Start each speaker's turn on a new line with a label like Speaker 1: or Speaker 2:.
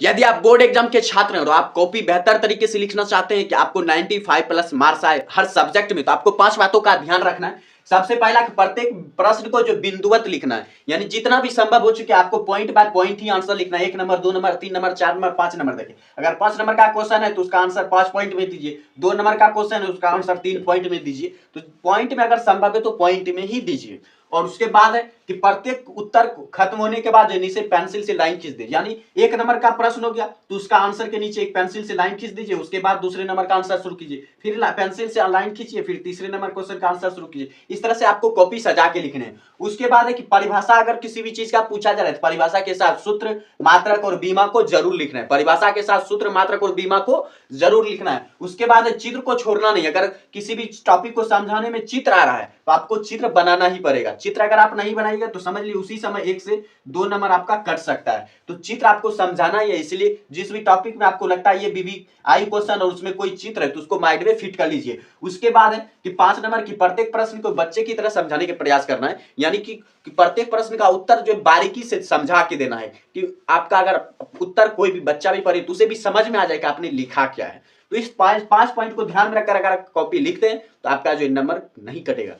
Speaker 1: यदि आप board exam के छात्र हैं और आप कॉपी बेहतर तरीके से लिखना चाहते हैं कि आपको 95 प्लस मार्क्स आए हर सब्जेक्ट में, तो आपको 5 बातों का ध्यान रखना है। सबसे पहला कि प्रत्येक प्रश्न को जो बिंदुवत लिखना है, यानी जितना भी संभव हो चुके आपको point by point he answer लिखना है। 1 number, 2 number, 3 number, 4 number, 5 number. देखिए, अगर 5 नंबर का क्वेश्चन है तो उसका आंसर 5 पॉइंट में दीजिए। 2 नंबर का क्वेश्चन है उसका आंसर 3 पॉइंट में दीजिए। तो पॉइंट में अगर संभव है तो पॉइंट में ही दीजिए। और उसके बाद है कि प्रत्येक उत्तर खत्म होने के बाद नीचे पेंसिल से लाइन खींच दीजिए। यानी 1 नंबर का प्रश्न हो गया तो उसका आंसर के नीचे एक पेंसिल से लाइन खींच दीजिए। उसके बाद दूसरे नंबर का आंसर शुरू कीजिए, फिर पेंसिल से लाइन खींचिए, फिर तीसरे नंबर क्वेश्चन का आंसर शुरू कीजिए। इस तरह से आपको कॉपी सजा के लिखने हैं। उसके बाद है कि परिभाषा अगर किसी भी चीज का पूछा जा रहा है तो परिभाषा के साथ सूत्र, मात्रक और बीमा को जरूर लिखना है। परिभाषा के साथ सूत्र, मात्रक और बीमा को जरूर लिखना है। उसके बाद चित्र को छोड़ना नहीं। अगर किसी भी टॉपिक को समझाने में चित्र आ रहा है तो आपको चित्र बनाना ही पड़ेगा। चित्र अगर आप नहीं बनाइएगा तो समझ लीजिए उसी समय 1 से 2 नंबर आपका कट सकता है। तो चित्र आपको समझाना ही है। इसलिए जिस भी टॉपिक में आपको लगता है ये बीबीआई क्वेश्चन और उसमें कोई चित्र है तो उसको माइंड में फिट कर लीजिए। उसके बाद है कि 5 नंबर की प्रत्येक प्रश्न को बच्चे की तरह समझाने का प्रयास करना है। यानी कि प्रत्येक प्रश्न का उत्तर जो बारीकी से समझा के देना है कि आपका अगर उत्तर कोई भी बच्चा भी पढ़े तो उसे भी समझ में आ जाए कि आपने लिखा क्या है। तो इस 5 पॉइंट को ध्यान में रखकर अगर कॉपी लिखते हैं तो आपका जो नंबर नहीं कटेगा।